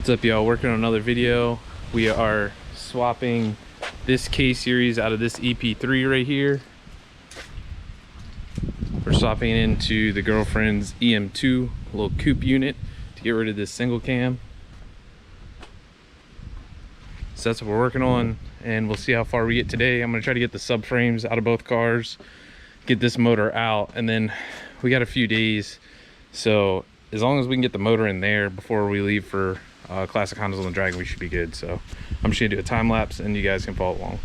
What's up, y'all? Working on another video. We are swapping this K series out of this EP3 right here. We're swapping it into the girlfriend's EM2 little coupe unit to get rid of this single cam. So that's what we're working on, and we'll see how far we get today. I'm gonna try to get the subframes out of both cars, get this motor out, and then we got a few days. So as long as we can get the motor in there before we leave for Classic Hondas on the Dragon, we should be good. So I'm just gonna do a time lapse and you guys can follow along.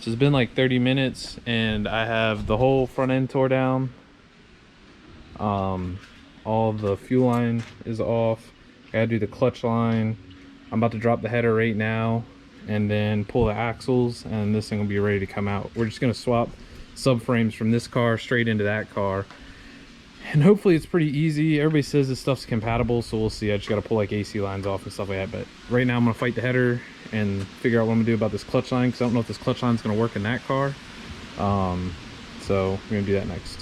So it's been like 30 minutes and I have the whole front end tore down. All the fuel line is off. I gotta do the clutch line. I'm about to drop the header right now and then pull the axles, and this thing will be ready to come out. We're just gonna swap subframes from this car straight into that car, and hopefully it's pretty easy. Everybody says this stuff's compatible, so we'll see. I just gotta pull like AC lines off and stuff like that, but right now I'm gonna fight the header and figure out what I'm gonna do about this clutch line, because I don't know if this clutch line's gonna work in that car. So we're gonna do that next.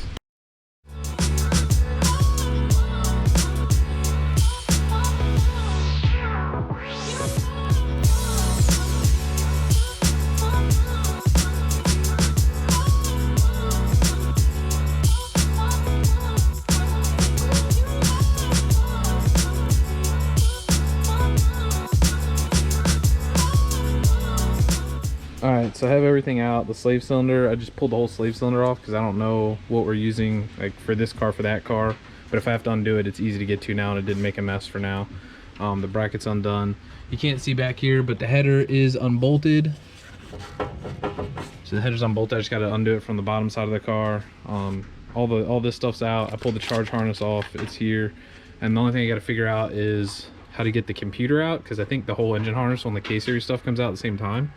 Alright, so I have everything out. The slave cylinder, I just pulled the whole slave cylinder off because I don't know what we're using like for this car, for that car. But if I have to undo it, it's easy to get to now, and it didn't make a mess for now. The bracket's undone. You can't see back here, but the header is unbolted. So the header's unbolted. I just got to undo it from the bottom side of the car. All this stuff's out. I pulled the charge harness off. It's here. And the only thing I got to figure out is how to get the computer out, because I think the whole engine harness on the K-Series stuff comes out at the same time.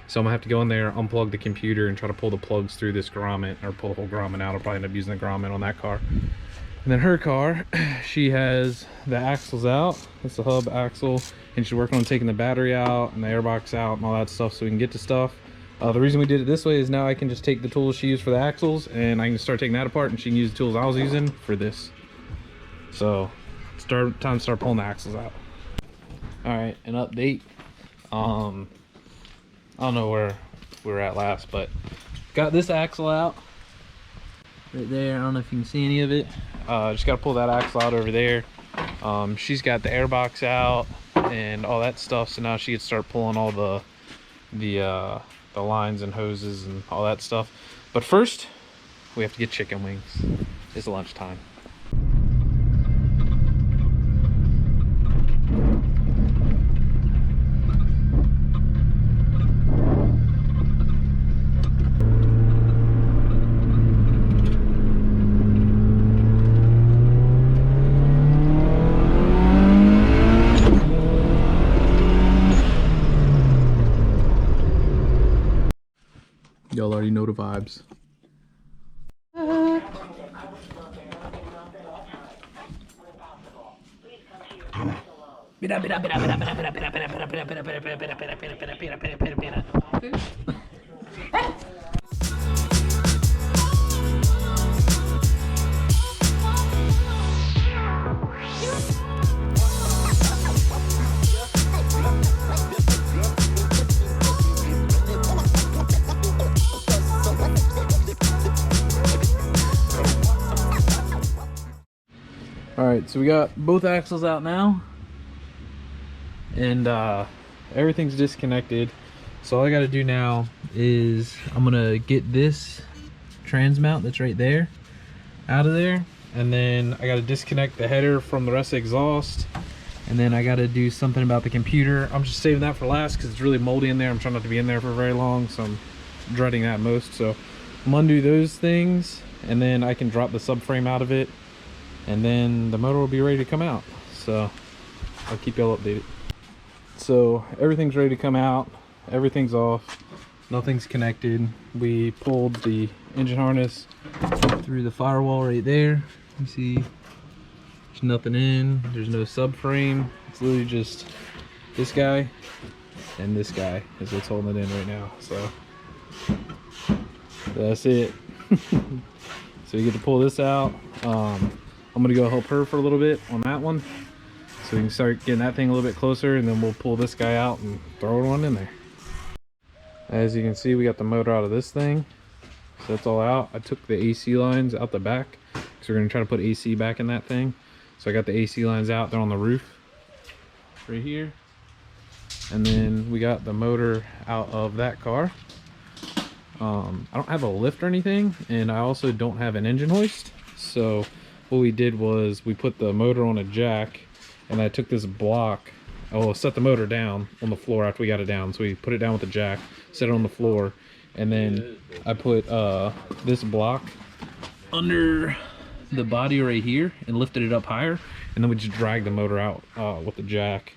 So I'm gonna have to go in there, unplug the computer, and try to pull the plugs through this grommet, or pull the whole grommet out. I'll probably end up using the grommet on that car. And then her car, she has the axles out. That's the hub axle, and she's working on taking the battery out and the airbox out and all that stuff so we can get to stuff. The reason we did it this way is now I can just take the tools she used for the axles and I can start taking that apart, and she can use the tools I was using for this. So it's time to start pulling the axles out. All right, an update. I don't know where we were at last, but got this axle out right there. I don't know if you can see any of it. Just got to pull that axle out over there. She's got the airbox out and all that stuff, so now she can start pulling all the lines and hoses and all that stuff. But first, we have to get chicken wings. It's lunchtime. Y'all already know the vibes. Alright, so we got both axles out now, and everything's disconnected. So all I got to do now is I'm gonna get this trans mount that's right there out of there, and then I got to disconnect the header from the rest of the exhaust, and then I got to do something about the computer. I'm just saving that for last because it's really moldy in there. I'm trying not to be in there for very long, so I'm dreading that most. So I'm gonna do those things, and then I can drop the subframe out of it, and then the motor will be ready to come out. So I'll keep y'all updated. So everything's ready to come out, everything's off, nothing's connected. We pulled the engine harness through the firewall right there, You see there's nothing in, there's no subframe. It's literally just this guy and this guy is what's holding it in right now. So that's it. So you get to pull this out. I'm gonna go help her for a little bit on that one, so we can start getting that thing a little bit closer, and then we'll pull this guy out and throw one in there. As you can see, we got the motor out of this thing, so that's all out. I took the AC lines out the back because we're gonna try to put AC back in that thing. So I got the AC lines out, they're on the roof right here. And then we got the motor out of that car. I don't have a lift or anything, and I also don't have an engine hoist. So what we did was we put the motor on a jack, and I took this block. Oh, set the motor down on the floor after we got it down. So we put it down with the jack, set it on the floor, and then I put this block under the body right here and lifted it up higher, and then we just dragged the motor out with the jack.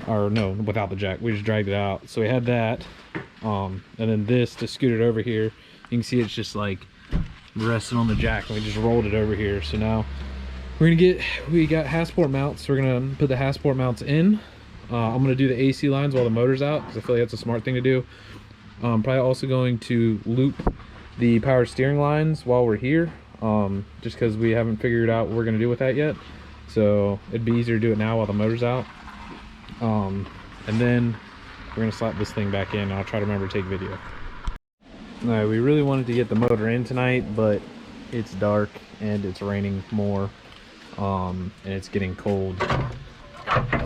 Or no, without the jack, we just dragged it out. So we had that, and then this to scoot it over here. You can see it's just like resting on the jack, and we just rolled it over here. So now we got Hasport mounts, so we're gonna put the Hasport mounts in. I'm gonna do the AC lines while the motor's out, because I feel like that's a smart thing to do. Probably also going to loop the power steering lines while we're here, just because we haven't figured out what we're gonna do with that yet. So it'd be easier to do it now while the motor's out. And then we're gonna slap this thing back in, and I'll try to remember to take video. All right, we really wanted to get the motor in tonight, but it's dark and it's raining more, and it's getting cold.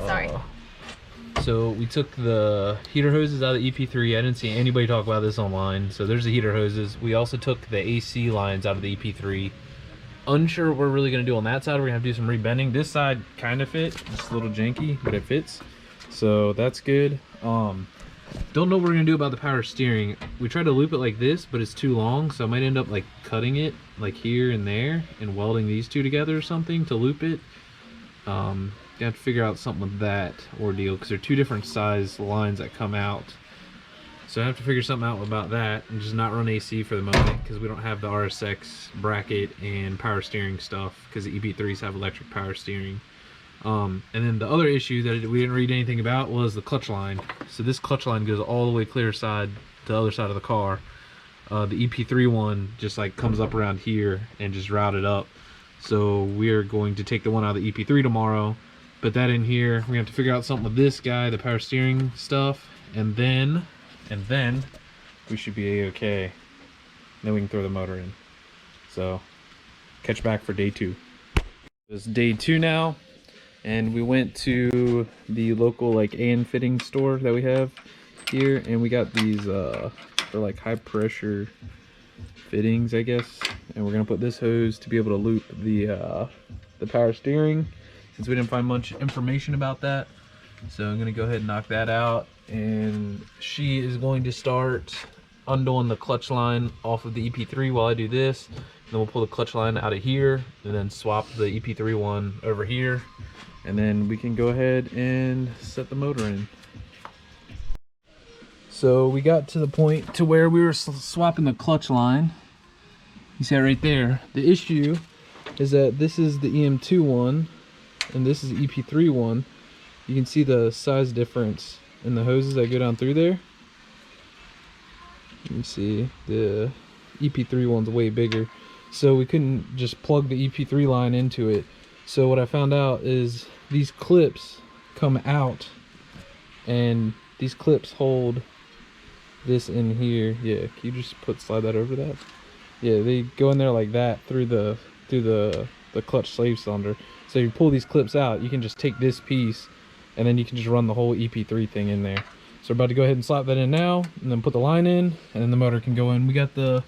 Sorry. So we took the heater hoses out of the EP3. I didn't see anybody talk about this online. So there's the heater hoses. We also took the AC lines out of the EP3. Unsure what we're really gonna do on that side. We're gonna have to do some rebending. This side kind of fit, just a little janky, but it fits. So that's good. Don't know what we're gonna do about the power steering. We tried to loop it like this, but it's too long, so I might end up like cutting it like here and there and welding these two together or something to loop it. You have to figure out something with that ordeal, because they're two different size lines that come out. So I have to figure something out about that, and just not run AC for the moment, because we don't have the RSX bracket and power steering stuff, because the EP3s have electric power steering. And then the other issue that we didn't read anything about was the clutch line. So this clutch line goes all the way clear side to the other side of the car. The EP3 one just like comes up around here and just routed up. So we're going to take the one out of the EP3 tomorrow, put that in here. We're gonna have to figure out something with this guy, the power steering stuff, and then we should be a-okay. Then we can throw the motor in. So catch back for day 2. It's day 2 now, and we went to the local like AN fitting store that we have here, and we got these they're like high pressure fittings, I guess, and we're gonna put this hose to be able to loop the power steering, since we didn't find much information about that. So I'm gonna go ahead and knock that out, and she is going to start undoing the clutch line off of the EP3 while I do this. And then we'll pull the clutch line out of here and then swap the EP3 one over here, and then we can go ahead and set the motor in. So we got to the point to where we were swapping the clutch line. You see it right there. The issue is that this is the EM2 one and this is the EP3 one. You can see the size difference in the hoses that go down through there. You can see the EP3 one's way bigger. So we couldn't just plug the EP3 line into it. So what I found out is these clips come out, and these clips hold this in here. Yeah, can you just slide that over that? Yeah, they go in there like that through the clutch slave cylinder. So you pull these clips out, you can just take this piece and then you can just run the whole EP3 thing in there. So we're about to go ahead and slap that in now, and then put the line in, and then the motor can go in. We got the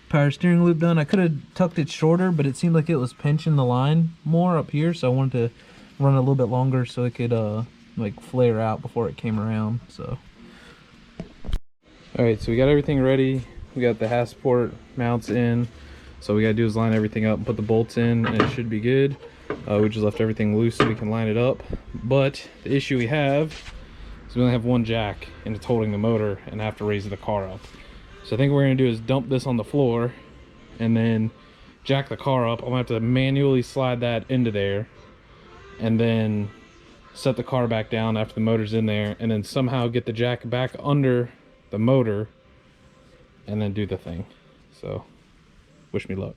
power steering loop done. I could have tucked it shorter, but it seemed like it was pinching the line more up here, so I wanted to run it a little bit longer so it could like flare out before it came around. So all right, so we got everything ready. We got the Hasport mounts in, so we gotta do is line everything up and put the bolts in, and it should be good. We just left everything loose so we can line it up, but the issue we have is we only have one jack and it's holding the motor, and I have to raise the car up. So I think what we're gonna do is dump this on the floor and then jack the car up, I'm gonna have to manually slide that into there and then set the car back down after the motor's in there, and then somehow get the jack back under the motor and then do the thing. So wish me luck.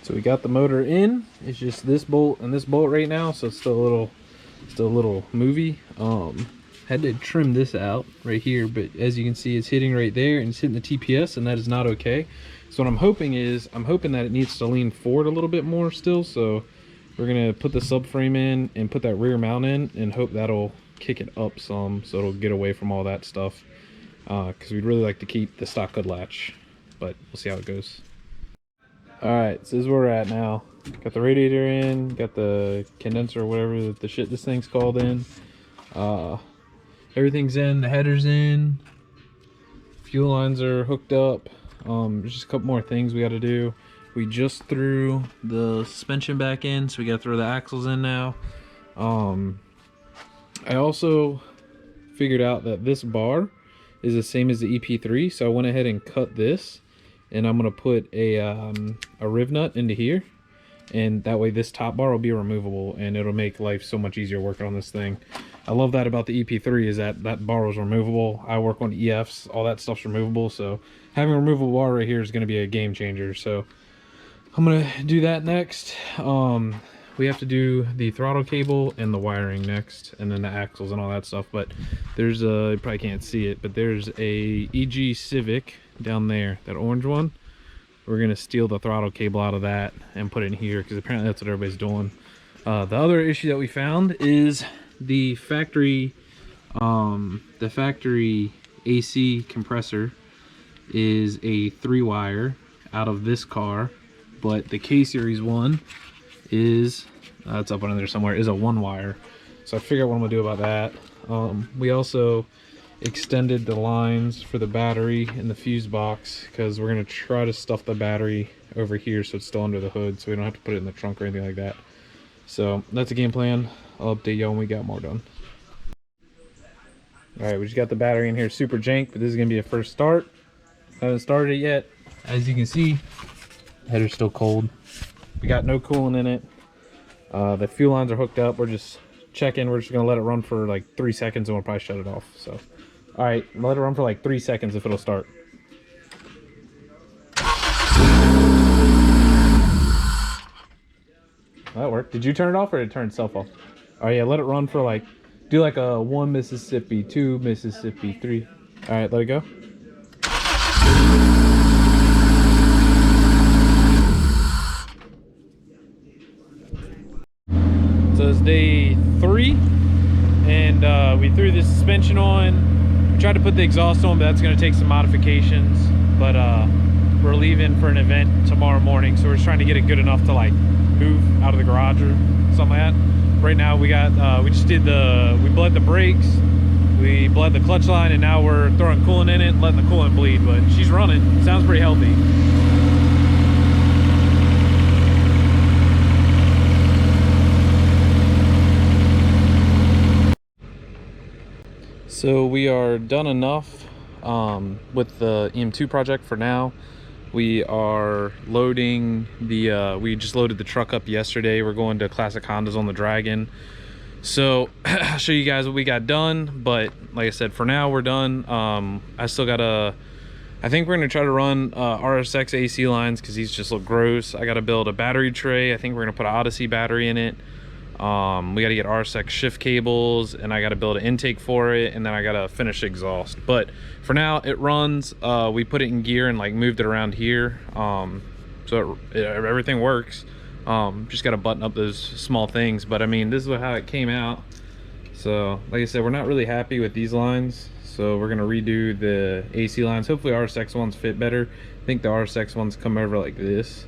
So we got the motor in. It's just this bolt and this bolt right now, so it's still a little movie. Had to trim this out right here, but as you can see, it's hitting right there and it's hitting the TPS, and that is not okay. So what I'm hoping that it needs to lean forward a little bit more still. So we're gonna put the subframe in and put that rear mount in and hope that'll kick it up some, so it'll get away from all that stuff. Because we'd really like to keep the stock hood latch, but we'll see how it goes. Alright, so this is where we're at now. Got the radiator in, got the condenser or whatever the shit this thing's called in. Everything's in, the header's in, fuel lines are hooked up. There's just a couple more things we got to do. We just threw the suspension back in, so we got to throw the axles in now. I also figured out that this bar is the same as the EP3, so I went ahead and cut this, and I'm gonna put a riv nut into here, and that way this top bar will be removable, and it'll make life so much easier working on this thing. I love that about the EP3 is that bar was removable. I work on EFs, all that stuff's removable, so having a removable bar right here is gonna be a game changer. So I'm gonna do that next. We have to do the throttle cable and the wiring next, and then the axles and all that stuff. But there's a, you probably can't see it, but there's a EG Civic down there, that orange one. We're gonna steal the throttle cable out of that and put it in here, because apparently that's what everybody's doing. The other issue that we found is the factory AC compressor is a 3-wire out of this car, but the K-Series one is it's up under there somewhere, is a 1-wire. So I figured out what I'm gonna do about that. We also extended the lines for the battery in the fuse box, because we're gonna try to stuff the battery over here so it's still under the hood, so we don't have to put it in the trunk or anything like that. So that's the game plan. I'll update y'all when we got more done. Alright, we just got the battery in here, super jank, but this is gonna be a first start. Haven't started it yet. As you can see, header's still cold. We got no coolant in it. The fuel lines are hooked up. We're just checking. We're just gonna let it run for like 3 seconds and we'll probably shut it off. So, all right, let it run for like 3 seconds if it'll start. That worked. Did you turn it off or did it turn itself off? Oh yeah, let it run for like, do like a 1 Mississippi, 2 Mississippi, 3. All right, let it go. So it's day 3, and we threw the suspension on. We tried to put the exhaust on, but that's going to take some modifications. But we're leaving for an event tomorrow morning, so we're just trying to get it good enough to like move out of the garage or something like that. Right now we got we bled the brakes, We bled the clutch line, and now we're throwing coolant in it, letting the coolant bleed, but she's running. Sounds pretty healthy. So we are done enough with the EM2 project for now. We are loading the, we just loaded the truck up yesterday. We're going to Classic Hondas on the Dragon. So I'll show you guys what we got done, but like I said, for now we're done. I still gotta, I think we're gonna try to run RSX AC lines because these just look gross. I gotta build a battery tray. I think we're gonna put an Odyssey battery in it. We gotta get RSX shift cables, and I gotta build an intake for it, and then I gotta finish exhaust. But for now it runs. We put it in gear and like moved it around here, so everything works. Just got to button up those small things, but I mean, this is how it came out. So like I said, we're not really happy with these lines, so we're gonna redo the AC lines. Hopefully RSX ones fit better. I think the RSX ones come over like this,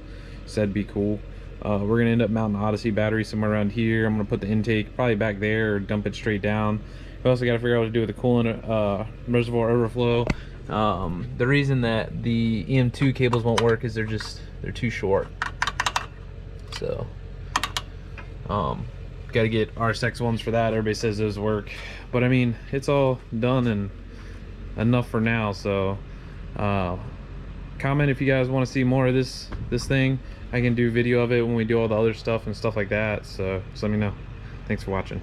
so that'd be cool. We're gonna end up mounting the Odyssey battery somewhere around here. I'm gonna put the intake probably back there or dump it straight down. We also got to figure out what to do with the coolant reservoir overflow. The reason that the EM2 cables won't work is they're too short. So got to get RSX ones for that. Everybody says those work, but I mean, it's all done and enough for now. So comment if you guys want to see more of this thing. I can do video of it when we do all the other stuff and stuff like that, so just let me know. Thanks for watching.